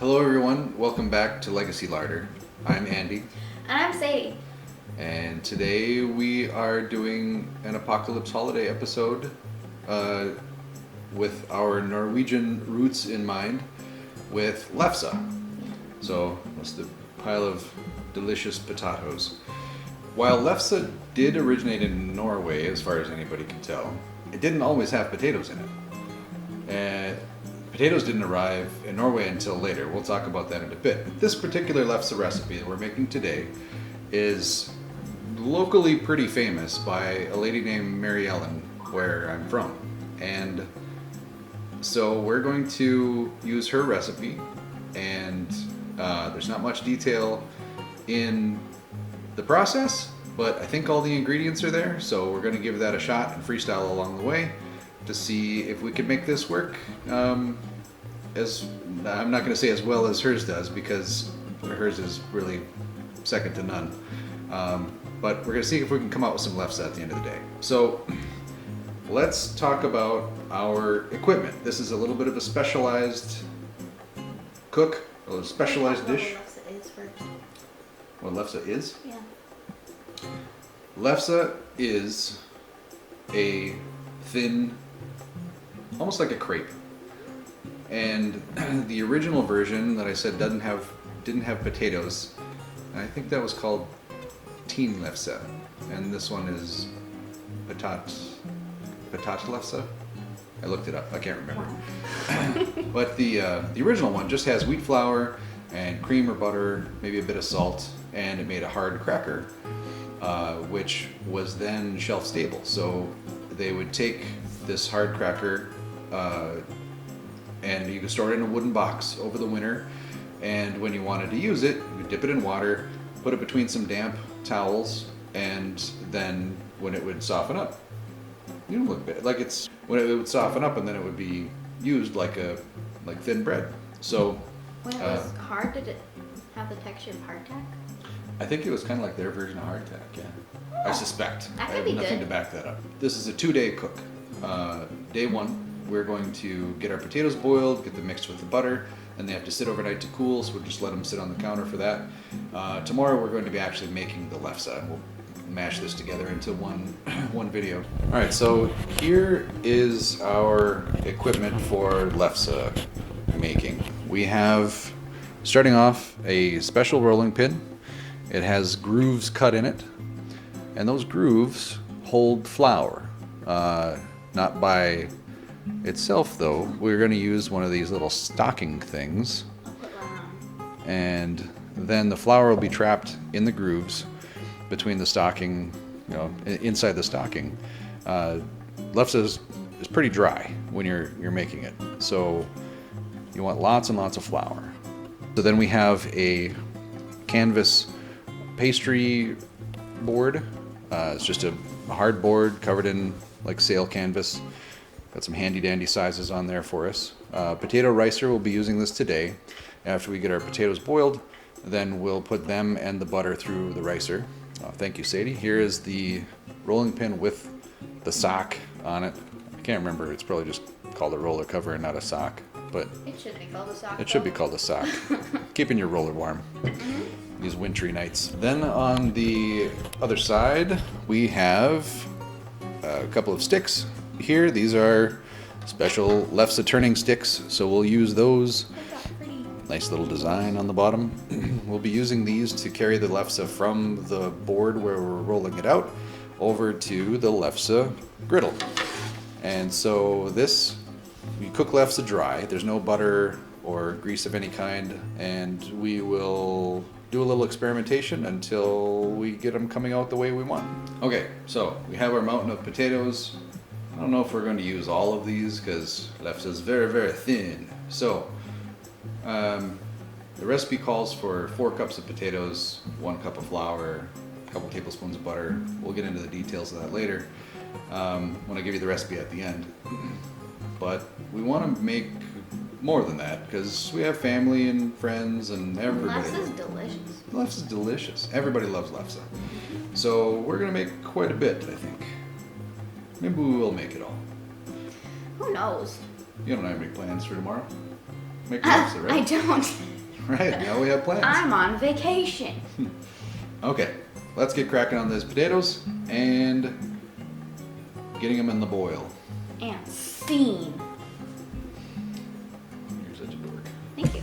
Hello everyone, welcome back to Legacy Larder. I'm Andy, And I'm Sadie. and today we are doing an apocalypse holiday episode with our Norwegian roots in mind with Lefse. So that's the pile of delicious potatoes. While Lefse did originate in Norway, as far as anybody can tell, it didn't always have potatoes in it. And potatoes didn't arrive in Norway until later. We'll talk about that in a bit. But this particular Lefse recipe that we're making today is locally pretty famous by a lady named Mary Ellen, where I'm from. And so we're going to use her recipe, and there's not much detail in the process, but I think all the ingredients are there, so we're going to give that a shot and freestyle along the way to see if we can make this work. As I'm not going to say as well as hers does, because hers is really second to none. But we're going to see if we can come out with some lefse at the end of the day. So let's talk about our equipment. This is a little bit of a specialized cook, a specialized dish. What lefse is first. What lefse is? Yeah. Lefse is a thin, almost like a crepe. And the original version that I said didn't have potatoes. I think that was called teen lefse, and this one is patat lefse. I looked it up. I can't remember. But the original one just has wheat flour and cream or butter, maybe a bit of salt, and it made a hard cracker, which was then shelf stable. So they would take this hard cracker, and you could store it in a wooden box over the winter. And when you wanted to use it, you would dip it in water, put it between some damp towels, and then when it would soften up, you know, when it would soften up, and then it would be used like thin bread. So When it was hard, did it have the texture of hardtack? I think it was kind of like their version of hardtack. Yeah, I suspect. That I could have be nothing good. to back that up. This is a 2-day cook. Day one, we're going to get our potatoes boiled, get them mixed with the butter, and they have to sit overnight to cool, so we'll just let them sit on the counter for that. Tomorrow we're going to be actually making the lefse. We'll mash this together into one video. All right, so here is our equipment for lefse making. We have, starting off, a special rolling pin. It has grooves cut in it, and those grooves hold flour. Not by itself though. We're going to use one of these little stocking things, I'll put one on. and then the flour will be trapped in the grooves between the stocking, inside the stocking. Lefse is pretty dry when you're making it, so you want lots and lots of flour. So then we have a canvas pastry board. It's just a hard board covered in like sail canvas. Got some handy dandy sizes on there for us. Potato ricer, we'll be using this today. After we get our potatoes boiled, then we'll put them and the butter through the ricer. Thank you, Sadie. Here is the rolling pin with the sock on it. I can't remember. It's probably just called a roller cover and not a sock, but It should be called a sock. it should be called a sock. Keeping your roller warm these wintry nights. Then on the other side, we have a couple of sticks here. These are special lefse turning sticks, so we'll use those. Pretty. Nice little design on the bottom. We'll be using these to carry the lefse from the board where we're rolling it out over to the lefse griddle. And so this, we cook lefse dry. There's no butter or grease of any kind, and we will do a little experimentation until we get them coming out the way we want. Okay, so we have our mountain of potatoes. I don't know if we're going to use all of these because lefse is very, very thin. So the recipe calls for 4 cups of potatoes, 1 cup of flour, a couple tablespoons of butter. We'll get into the details of that later when I give you the recipe at the end. But we want to make more than that because we have family and friends and everybody. Lefse is delicious. Lefse is delicious. Everybody loves lefse. So we're going to make quite a bit, I think. Maybe we will make it all. Who knows? You don't have any plans for tomorrow? Make lefse, right? I don't. Right, now we have plans. I'm on vacation. Okay, let's get cracking on these potatoes and getting them in the boil. And steam. You're such a dork. Thank you.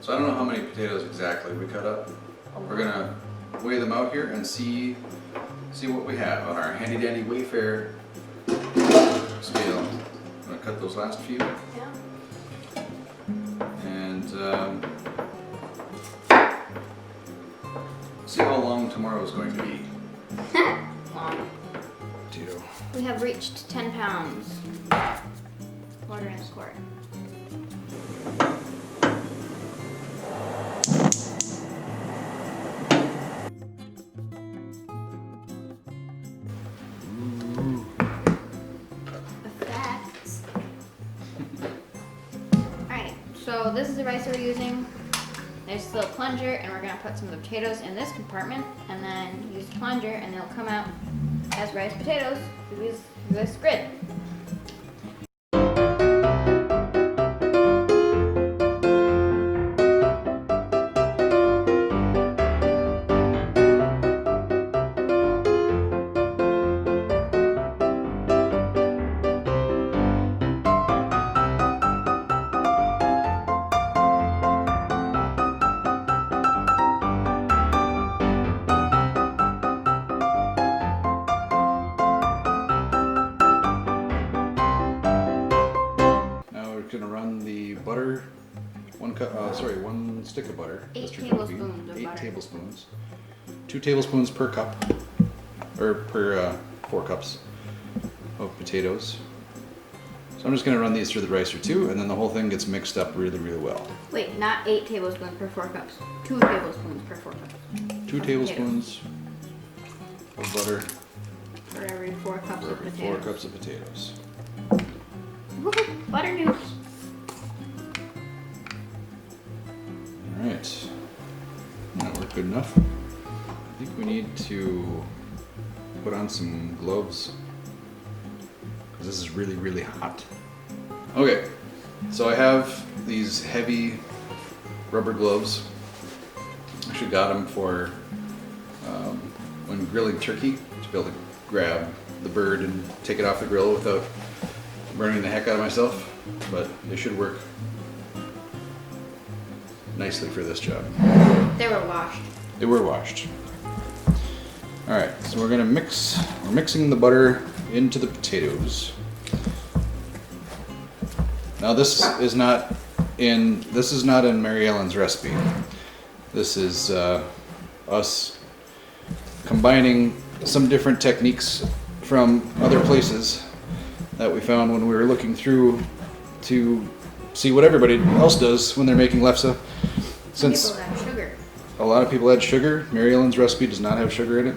So I don't know how many potatoes exactly we cut up. We're gonna weigh them out here and see what we have on our handy dandy Wayfair scale. I'm gonna cut those last few Yeah. and see how long tomorrow is going to be. Long. Potato. We have reached 10 pounds. Quarter and a quart. Effects. Alright, so this is the rice we're using. There's the little plunger, and we're going to put some of the potatoes in this compartment, and then use the plunger, and they'll come out as rice potatoes through this grid. Gonna run the butter, one stick of butter. 8 Mr. tablespoons of 8 butter. tablespoons. 2 tablespoons per cup, or per 4 cups of potatoes. So I'm just gonna run these through the ricer too, and then the whole thing gets mixed up really, really well. Wait, not 8 tablespoons per 4 cups. 2 tablespoons per 4 cups. 2 tablespoons of butter For every 4 cups for of every potatoes. 4 cups of potatoes. Woohoo, butter news. Alright, that worked good enough. I think we need to put on some gloves because this is really, really hot. Okay, so I have these heavy rubber gloves. Actually got them for when grilling turkey, to be able to grab the bird and take it off the grill without burning the heck out of myself, but they should work nicely for this job. They were washed. They were washed. All right, so we're mixing the butter into the potatoes. Now this is not in Mary Ellen's recipe. This is us combining some different techniques from other places that we found when we were looking through to see what everybody else does when they're making lefse. Since People add sugar. a lot of people add sugar, Mary Ellen's recipe does not have sugar in it.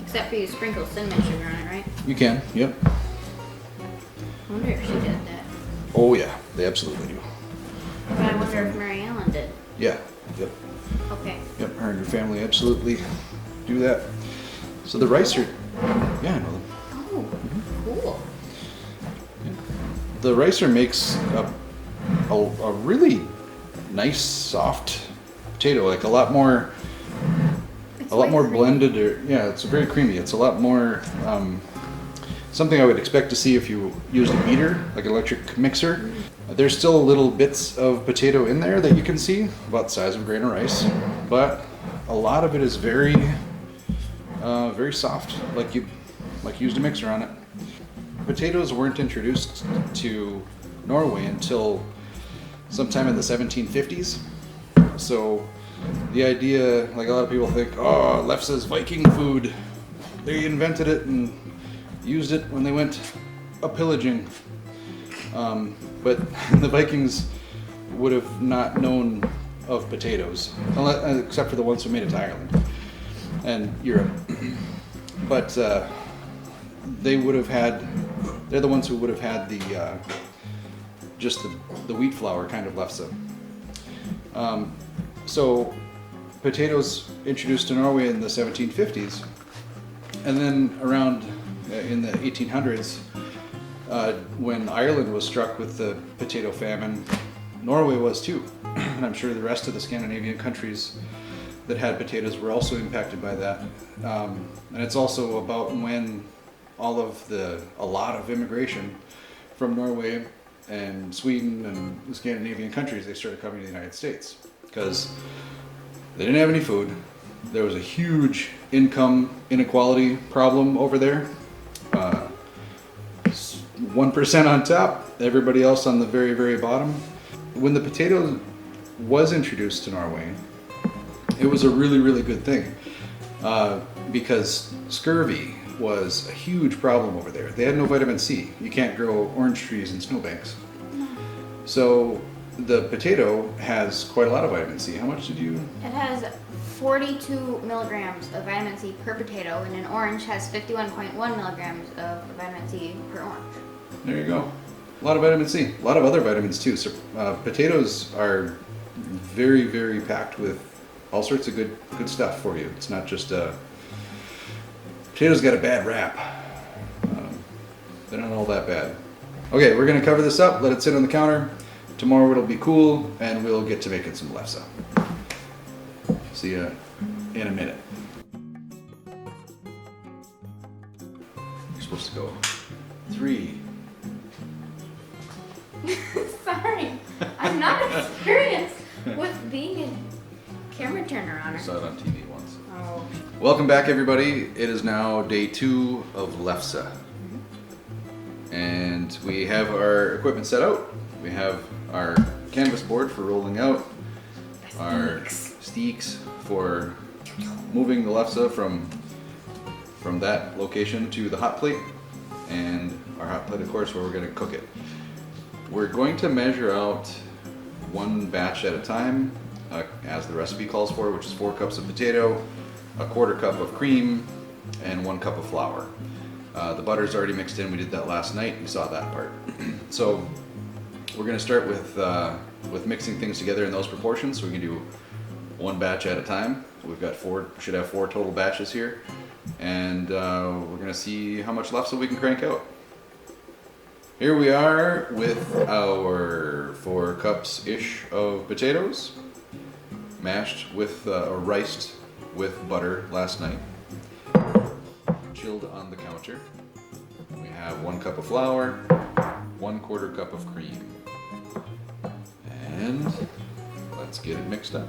Except for you sprinkle cinnamon sugar on it, right? You can, yep. I wonder if she did that. Oh yeah, they absolutely do. But I wonder if Mary Ellen did. Yeah, yep, Okay. yep. Her and your family absolutely do that. So the rice are, yeah, I know them. Oh, cool. The ricer makes a really nice soft potato, like a lot more It's a lot way more creamy. blended, or yeah, it's very creamy. It's a lot more something I would expect to see if you used a beater, like an electric mixer. There's still little bits of potato in there that you can see, about the size of a grain of rice, but a lot of it is very very soft, like you used a mixer on it. Potatoes weren't introduced to Norway until sometime in the 1750s. So the idea, like a lot of people think, oh, Lefse's Viking food. They invented it and used it when they went a pillaging. But the Vikings would have not known of potatoes, except for the ones who made it to Ireland and Europe. But they would have had, they're the ones who would have had the just the wheat flour kind of lefse. So potatoes introduced to Norway in the 1750s, and then around in the 1800s, when Ireland was struck with the potato famine, Norway was too. And I'm sure the rest of the Scandinavian countries that had potatoes were also impacted by that. And it's also about when a lot of immigration from Norway and Sweden and the Scandinavian countries, they started coming to the United States because they didn't have any food. There was a huge income inequality problem over there. 1% on top, everybody else on the very, very bottom. When the potato was introduced to Norway, it was a really, really good thing because scurvy was a huge problem over there. They had no vitamin C. You can't grow orange trees in snowbanks. So the potato has quite a lot of vitamin C. How much did you? It has 42 milligrams of vitamin C per potato, and an orange has 51.1 milligrams of vitamin C per orange. There you go. A lot of vitamin C. A lot of other vitamins too. So potatoes are very, very packed with all sorts of good stuff for you. It's not just potatoes got a bad rap. They're not all that bad. Okay, we're gonna cover this up. Let it sit on the counter. Tomorrow it'll be cool, and we'll get to making some lefse. See ya in a minute. You're supposed to go 3. Sorry, I'm not experienced with being a camera turner on I her. saw it on TV once. Oh. Welcome back, everybody. It is now day 2 of lefse. And we have our equipment set out. We have our canvas board for rolling out, our steaks for moving the lefse from that location to the hot plate, and our hot plate, of course, where we're going to cook it. We're going to measure out 1 batch at a time, as the recipe calls for, which is 4 cups of potato, 1/4 cup of cream, and 1 cup of flour. The butter's already mixed in. We did that last night. You saw that part. So we're going to start with mixing things together in those proportions. So we can do 1 batch at a time. We've got 4. Should have 4 total batches here, and we're going to see how much lefse we can crank out. Here we are with our 4 cups-ish of potatoes, mashed with, or riced with butter last night, chilled on the counter. We have 1 cup of flour, 1/4 cup of cream, and let's get it mixed up.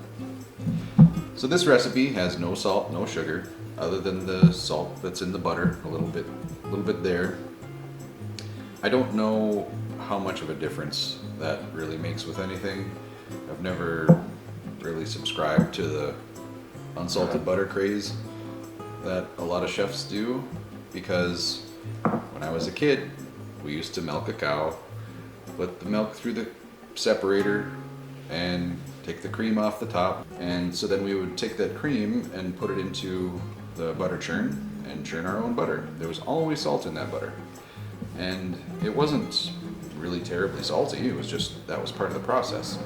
So this recipe has no salt, no sugar, other than the salt that's in the butter, a little bit there. I don't know how much of a difference that really makes with anything. I've never really subscribed to the unsalted butter craze that a lot of chefs do, because when I was a kid, we used to milk a cow, put the milk through the separator, and take the cream off the top. And so then we would take that cream and put it into the butter churn and churn our own butter. There was always salt in that butter. And it wasn't really terribly salty, it was just, that was part of the process.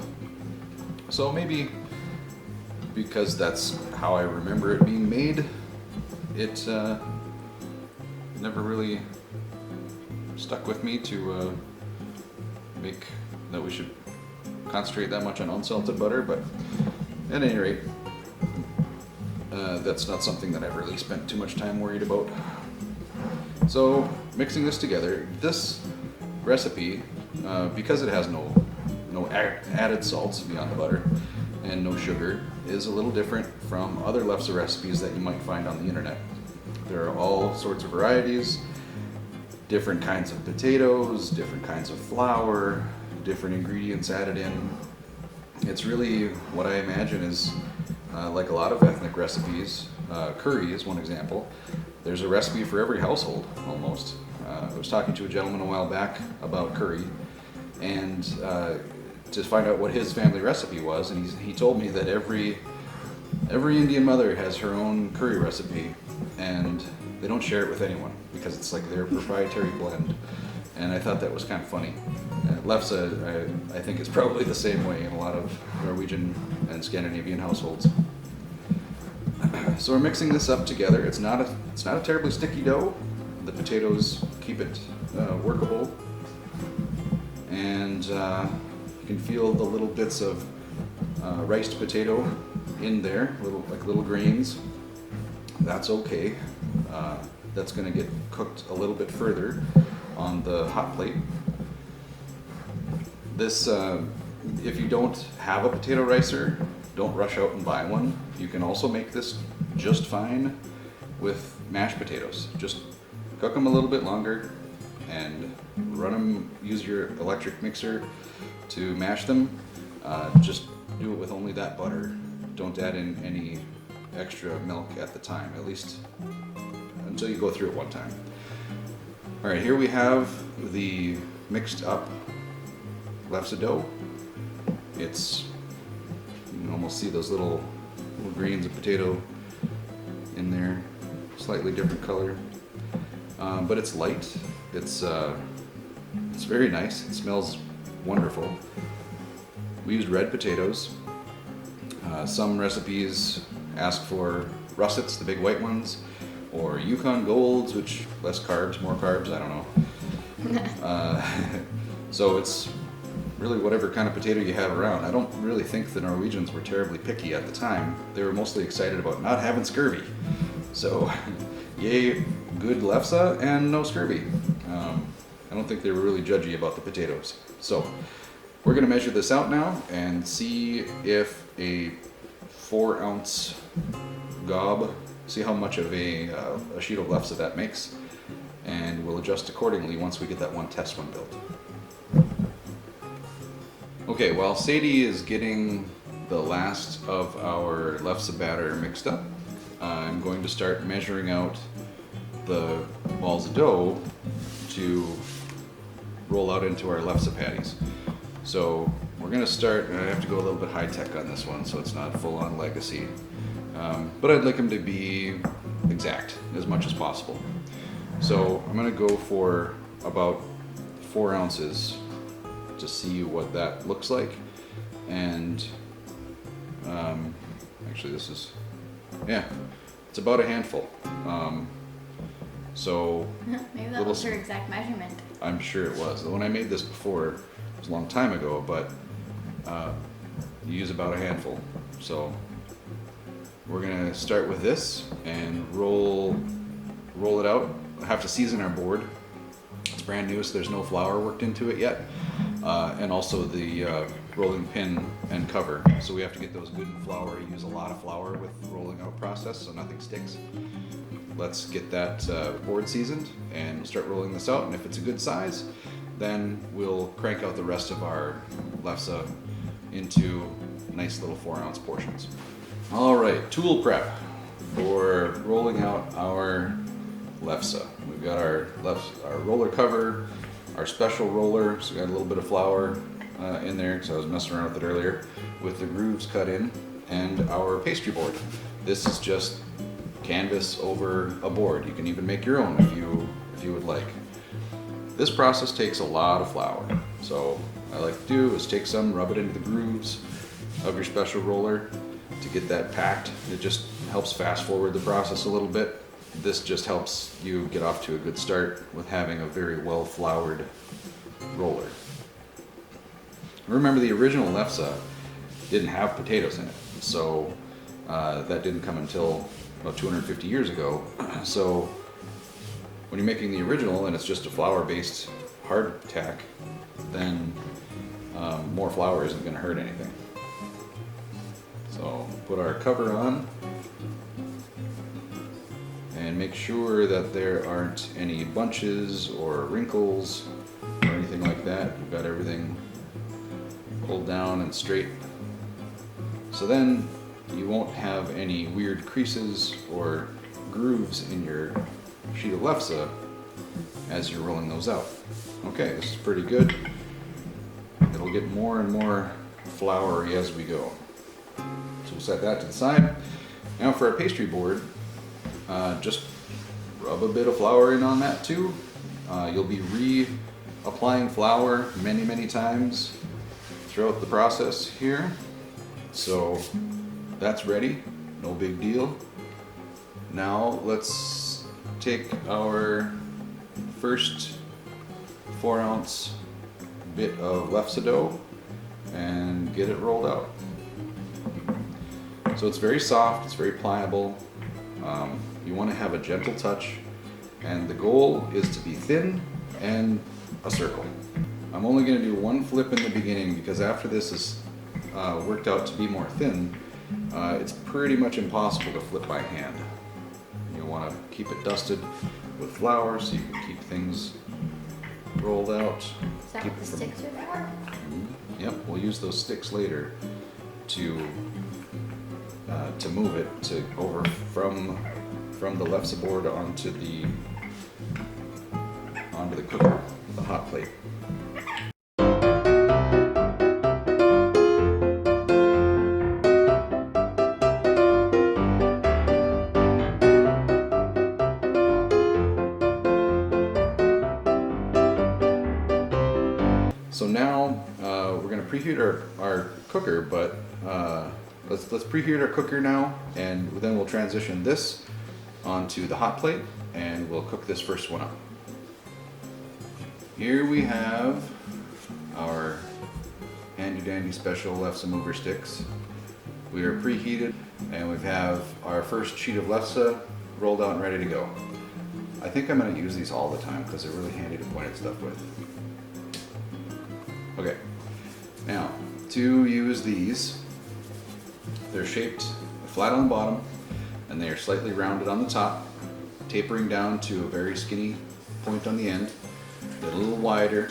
So maybe because that's how I remember it being made, it never really stuck with me to make that we should concentrate that much on unsalted butter, but at any rate, that's not something that I've really spent too much time worried about. So mixing this together, this recipe, because it has no added salts beyond the butter and no sugar, is a little different from other lefse recipes that you might find on the internet. There are all sorts of varieties, different kinds of potatoes, different kinds of flour, different ingredients added in. It's really what I imagine is like a lot of ethnic recipes. Curry is one example. There's a recipe for every household, almost. I was talking to a gentleman a while back about curry, and to find out what his family recipe was, and he told me that every Indian mother has her own curry recipe, and they don't share it with anyone because it's like their proprietary blend. And I thought that was kind of funny. Lefse, I think, is probably the same way in a lot of Norwegian and Scandinavian households. So we're mixing this up together. It's not a terribly sticky dough. The potatoes keep it workable, and you can feel the little bits of riced potato in there, little grains. That's okay. That's going to get cooked a little bit further on the hot plate. This, if you don't have a potato ricer, don't rush out and buy one. You can also make this just fine with mashed potatoes. Just cook them a little bit longer and run them, use your electric mixer to mash them. Just do it with only that butter. Don't add in any extra milk at the time, at least until you go through it one time. All right, here we have the mixed up lefse dough. It's, you can almost see those little grains of potato in there, slightly different color, but it's light. It's very nice. It smells wonderful. We used red potatoes. Some recipes ask for russets, the big white ones, or Yukon Golds, which less carbs, more carbs, I don't know. So it's really whatever kind of potato you have around. I don't really think the Norwegians were terribly picky at the time. They were mostly excited about not having scurvy. So, yay, good lefse and no scurvy. I don't think they were really judgy about the potatoes. So, we're going to measure this out now and see if a 4-ounce gob, see how much of a sheet of lefse that makes, and we'll adjust accordingly once we get that one test one built. Okay, while Sadie is getting the last of our lefse batter mixed up, I'm going to start measuring out the balls of dough to roll out into our lefse patties. So we're going to start, and I have to go a little bit high tech on this one so it's not full on legacy, but I'd like them to be exact as much as possible. So I'm going to go for about 4 ounces to see what that looks like. And actually this is, yeah, it's about a handful. So maybe that was her exact measurement. I'm sure it was. When I made this before, it was a long time ago, but you use about a handful. So we're gonna start with this and roll it out. I have to season our board. It's brand new, so there's no flour worked into it yet. And also the rolling pin and cover. So we have to get those good and floury. Use a lot of flour with the rolling out process so nothing sticks. Let's get that board seasoned and we'll start rolling this out. And if it's a good size, then we'll crank out the rest of our lefse into nice little 4-ounce portions. All right, tool prep for rolling out our lefse. We've got our roller cover, our special roller, so we got a little bit of flour in there because I was messing around with it earlier, with the grooves cut in, and our pastry board. This is just canvas over a board. You can even make your own if you would like. This process takes a lot of flour, so what I like to do is take some, rub it into the grooves of your special roller to get that packed. It just helps fast forward the process a little bit. This just helps you get off to a good start with having a very well floured roller. Remember, the original lefse didn't have potatoes in it, so that didn't come until about 250 years ago. So when you're making the original and it's just a flour-based hardtack, then more flour isn't going to hurt anything. So put our cover on and make sure that there aren't any bunches or wrinkles or anything like that. You've got everything pulled down and straight. So then you won't have any weird creases or grooves in your sheet of lefse as you're rolling those out. Okay, this is pretty good. It'll it'll get more and more floury as we go. So we'll set that to the side. Now for our pastry board, just rub a bit of flour in on that too. You'll be reapplying flour many times throughout the process here. So that's ready, no big deal. Now let's take our first 4-ounce bit of Lefse dough and get it rolled out. So it's very soft, it's very pliable. You want to have a gentle touch, and the goal is to be thin and a circle. I'm only going to do one flip in the beginning because after this is worked out to be more thin, it's pretty much impossible to flip by hand. You'll want to keep it dusted with flour so you can keep things rolled out. Is that what the sticks are for? Yep, we'll use those sticks later to move it over from the Lefse board onto the cooker, the hot plate. So now we're going to preheat our cooker, but let's preheat our cooker now, and then we'll transition this onto the hot plate, and we'll cook this first one up. Here we have our handy dandy special Lefse mover sticks. We are preheated, and we have our first sheet of Lefse rolled out and ready to go. I think I'm going to use these all the time because they're really handy to point at stuff with. Okay, now to use these, they're shaped flat on the bottom and they are slightly rounded on the top, tapering down to a very skinny point on the end. They're a little wider.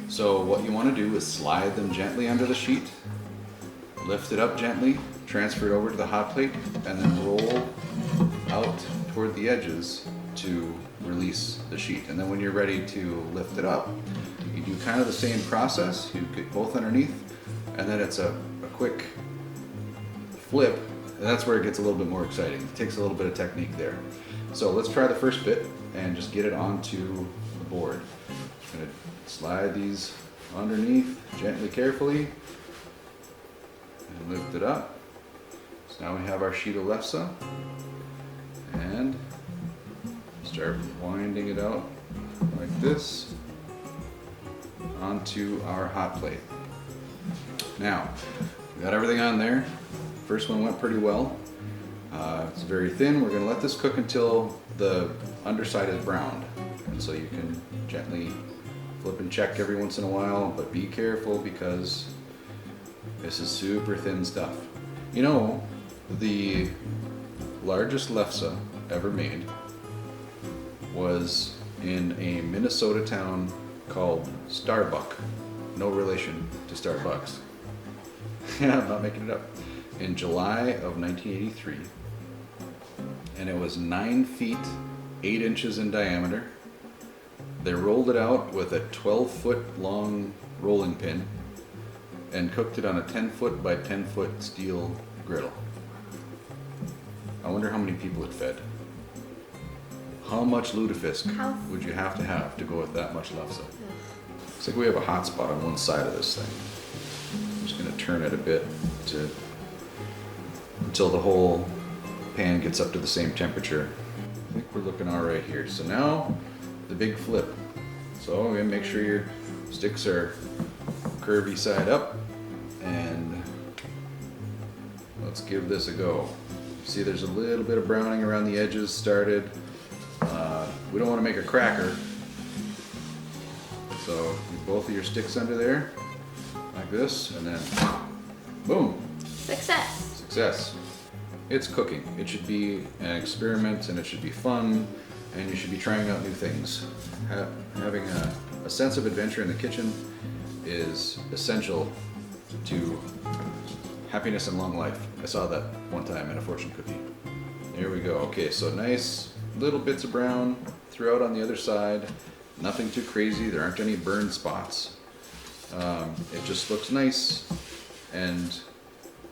So what you want to do is slide them gently under the sheet, lift it up gently, transfer it over to the hot plate, and then roll out toward the edges to release the sheet. And then when you're ready to lift it up, you do kind of the same process. You get both underneath, and then it's a quick flip, and that's where it gets a little bit more exciting. It takes a little bit of technique there. So let's try the first bit and just get it onto the board. I'm going to slide these underneath gently, carefully, and lift it up. So now we have our sheet of Lefse, and start winding it out like this onto our hot plate. Now, we got everything on there. First one went pretty well. It's very thin. We're going to let this cook until the underside is browned. And so you can gently flip and check every once in a while, but be careful because this is super thin stuff. You know, the largest Lefse ever made was in a Minnesota town called Starbuck. No relation to Starbucks. Yeah, I'm not making it up. In July of 1983, and it was 9 feet 8 inches in diameter. They rolled it out with a 12-foot long rolling pin and cooked it on a 10-foot by 10-foot steel griddle. I wonder how many people it fed. How much lutefisk would you have to go with that much Lefse? Looks like we have a hot spot on one side of this thing. I'm just going to turn it a bit until the whole pan gets up to the same temperature. I think we're looking all right here. So now the big flip. So we're going to make sure your sticks are curvy side up, and let's give this a go. See, there's a little bit of browning around the edges started. We don't want to make a cracker. So get both of your sticks under there, like this, and then boom. Success. Success. It's cooking. It should be an experiment, and it should be fun, and you should be trying out new things. Having a sense of adventure in the kitchen is essential to happiness and long life. I saw that one time in a fortune cookie. There we go. Okay, so nice little bits of brown throughout on the other side. Nothing too crazy. There aren't any burned spots. It just looks nice and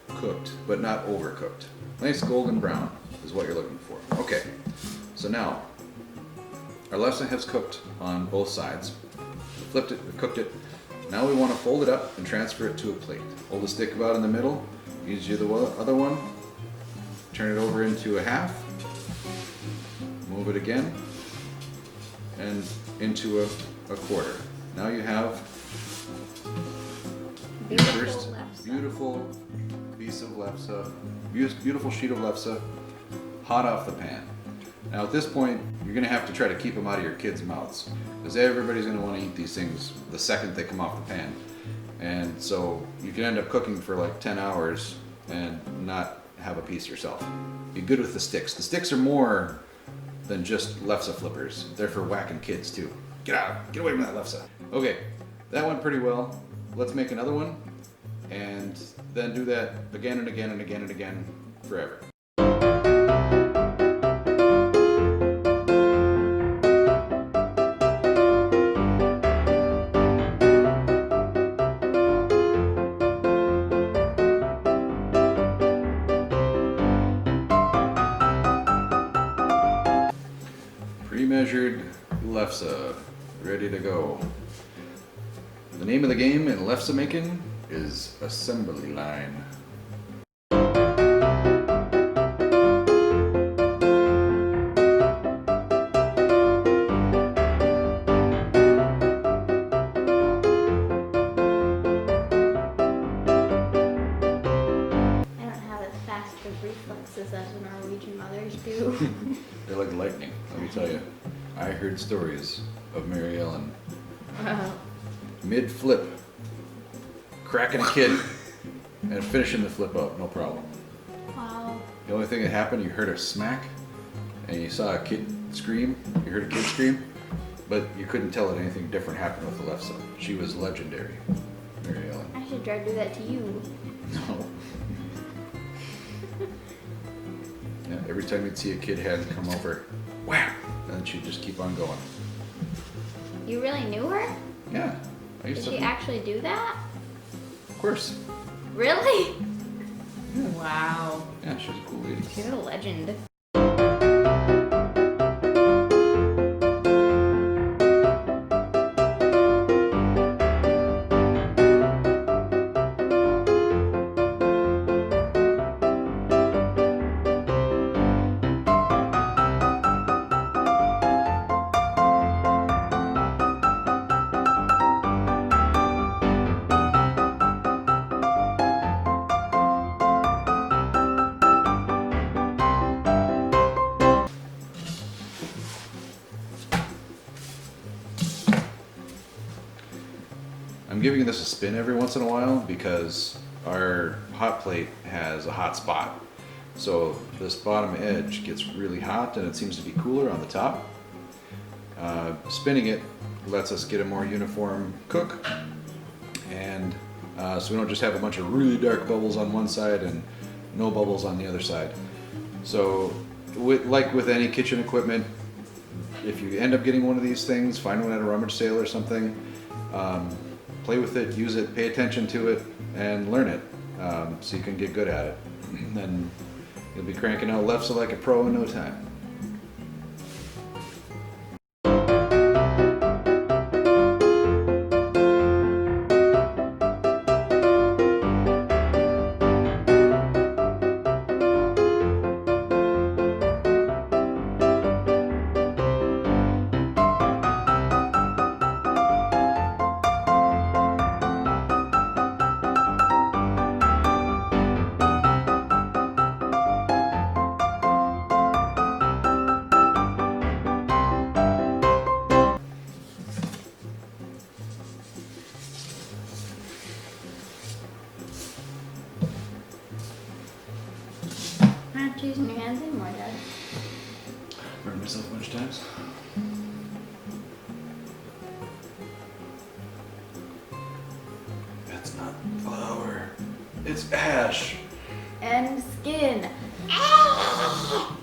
cooked, but not overcooked. Nice golden brown is what you're looking for. Okay, so now our lefse has cooked on both sides. We flipped it, we cooked it. Now we want to fold it up and transfer it to a plate. Hold the stick about in the middle, use the other one, turn it over into a half, move it again, and into a quarter. Now you have your first beautiful piece of lefse, beautiful sheet of lefse, hot off the pan. Now at this point, you're gonna have to try to keep them out of your kids' mouths, because everybody's gonna want to eat these things the second they come off the pan. And so you can end up cooking for like 10 hours and not have a piece yourself. Be good with the sticks. The sticks are more than just lefse flippers. They're for whacking kids too. Get out, get away from that lefse. Okay, that went pretty well. Let's make another one and then do that again and again and again and again forever. Pre-measured lefse, ready to go. The name of the game in lefse making is assembly line. Reflexes as the Norwegian mothers do. They're like lightning, let me tell you. I heard stories of Mary Ellen mid-flip, cracking a kid and finishing the flip up, no problem. Wow. The only thing that happened, you heard a smack and you saw a kid scream, you heard a kid scream, but you couldn't tell that anything different happened with the lefse. She was legendary, Mary Ellen. I should try to do that to you. No. Yeah, every time you'd see a kid hand come over, wham, and then she'd just keep on going. You really knew her? Yeah. I used Did to. she actually do that? Of course. Really? Yeah. Wow. Yeah, she's a cool lady. She's a legend. I'm giving this a spin every once in a while because our hot plate has a hot spot. So this bottom edge gets really hot and it seems to be cooler on the top. Spinning it lets us get a more uniform cook, and so we don't just have a bunch of really dark bubbles on one side and no bubbles on the other side. So like with any kitchen equipment, if you end up getting one of these things, find one at a rummage sale or something, play with it, use it, pay attention to it, and learn it so you can get good at it. And then you'll be cranking out lefse like a pro in no time. Aren't you using your hands anymore, Dad? Burned myself a bunch of times. That's not flour. It's ash. And skin. Ah!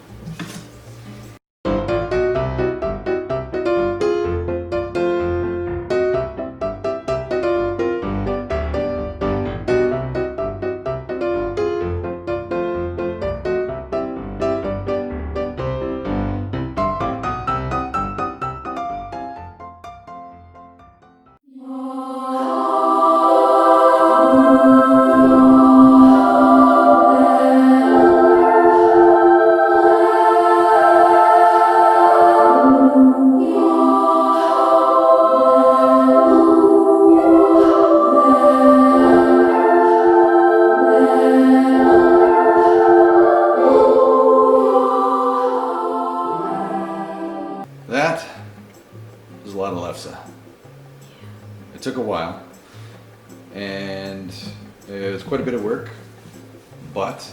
Lefse. It took a while, and it was quite a bit of work, but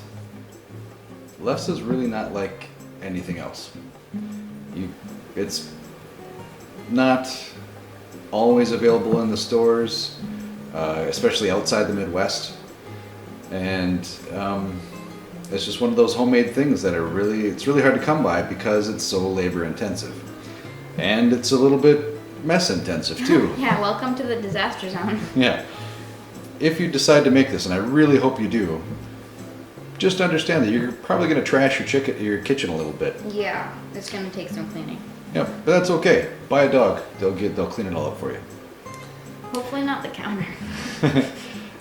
Lefse is really not like anything else. It's not always available in the stores, especially outside the Midwest, and it's just one of those homemade things that it's really hard to come by because it's so labor intensive, and it's a little bit mess intensive too. Yeah, welcome to the disaster zone. Yeah. If you decide to make this, and I really hope you do, just understand that you're probably going to trash your kitchen a little bit. Yeah, it's gonna take some cleaning. Yeah, but that's okay. Buy a dog; they'll clean it all up for you. Hopefully not the counter.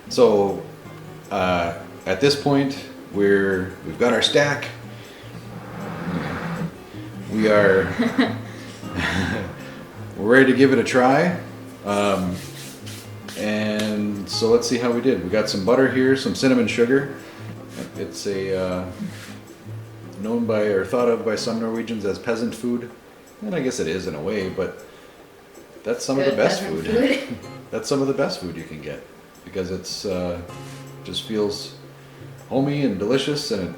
So, at this point, we've got our stack. We are we're ready to give it a try. And so let's see how we did. We got some butter here, some cinnamon sugar. It's known by or thought of by some Norwegians as peasant food, and I guess it is in a way, but that's some of the best food. That's some of the best food you can get because it's just feels homey and delicious, and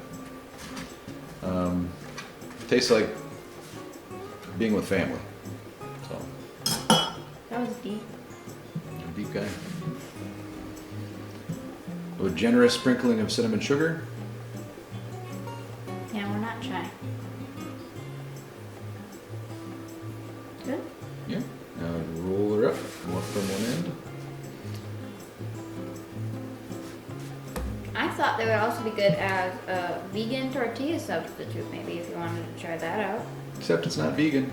it tastes like being with family. So That was deep. you're a deep guy. A generous sprinkling of cinnamon sugar. Yeah, we're not shy. Good. Yeah. Now roll her up from one end. I thought they would also be good as a vegan tortilla substitute, maybe, if you wanted to try that out. Except it's not vegan.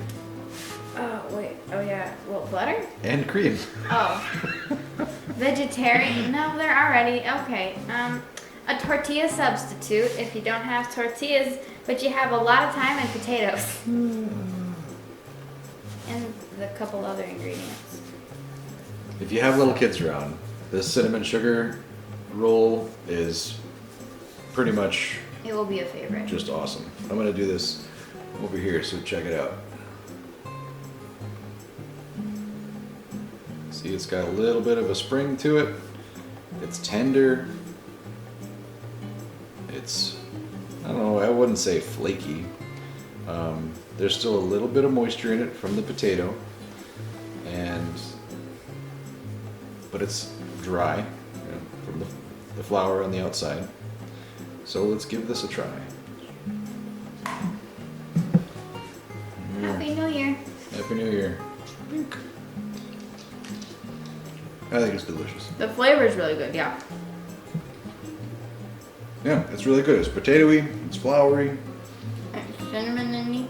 Oh, wait. Oh, yeah. Well, butter? And cream. Oh. Vegetarian? No, they're already. Okay. A tortilla substitute if you don't have tortillas, but you have a lot of time and potatoes. And a couple other ingredients. If you have little kids around, this cinnamon sugar roll is pretty much It will be a favorite. just awesome. I'm gonna do this over here, so check it out. See, it's got a little bit of a spring to it. It's tender. It's, I don't know, I wouldn't say flaky. There's still a little bit of moisture in it from the potato, but it's dry, from the flour on the outside. So let's give this a try. Happy New Year. Happy New Year. I think it's delicious. The flavor is really good, yeah. Yeah, it's really good. It's potatoey, it's floury, Cinnamon-y.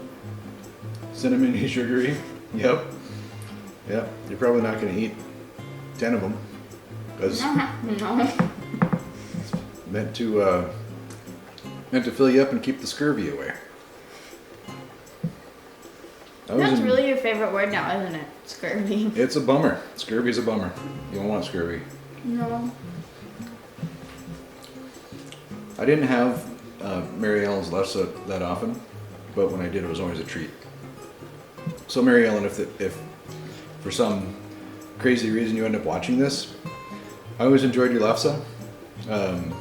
cinnamony, sugary. Yep. Yep. You're probably not going to eat 10 of them because No. meant to fill you up and keep the scurvy away. That's really your favorite word now, isn't it? Scurvy. It's a bummer. Scurvy's a bummer. You don't want scurvy. No. I didn't have Mary Ellen's Lefse that often, but when I did, it was always a treat. So Mary Ellen, if for some crazy reason you end up watching this, I always enjoyed your Lefse, and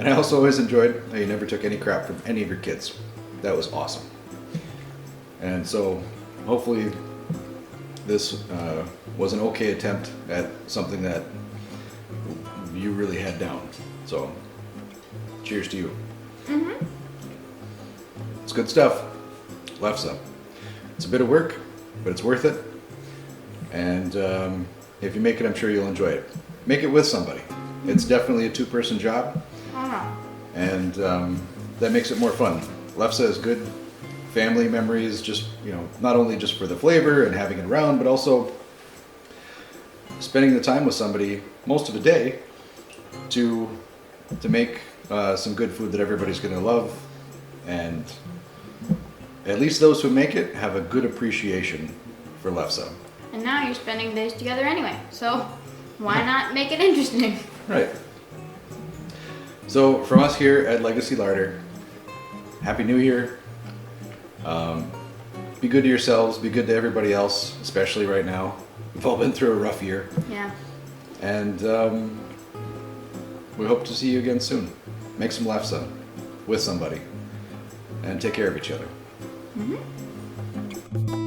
I also always enjoyed how you never took any crap from any of your kids. That was awesome. And so hopefully this was an okay attempt at something that you really had down. So cheers to you. Mm-hmm. It's good stuff. Lefse. It's a bit of work, but it's worth it. And if you make it, I'm sure you'll enjoy it. Make it with somebody. It's definitely a two-person job, and that makes it more fun. Lefse is good family memories, just, not only just for the flavor and having it around, but also spending the time with somebody most of the day to make some good food that everybody's going to love, and at least those who make it have a good appreciation for Lefse. And now you're spending days together anyway, so why not make it interesting? Right. So from us here at Legacy Larder, Happy New Year. be good to yourselves, be good to everybody else, especially right now. We've all been through a rough year. Yeah. And we hope to see you again soon. Make some lefse with somebody. And take care of each other. Mm-hmm.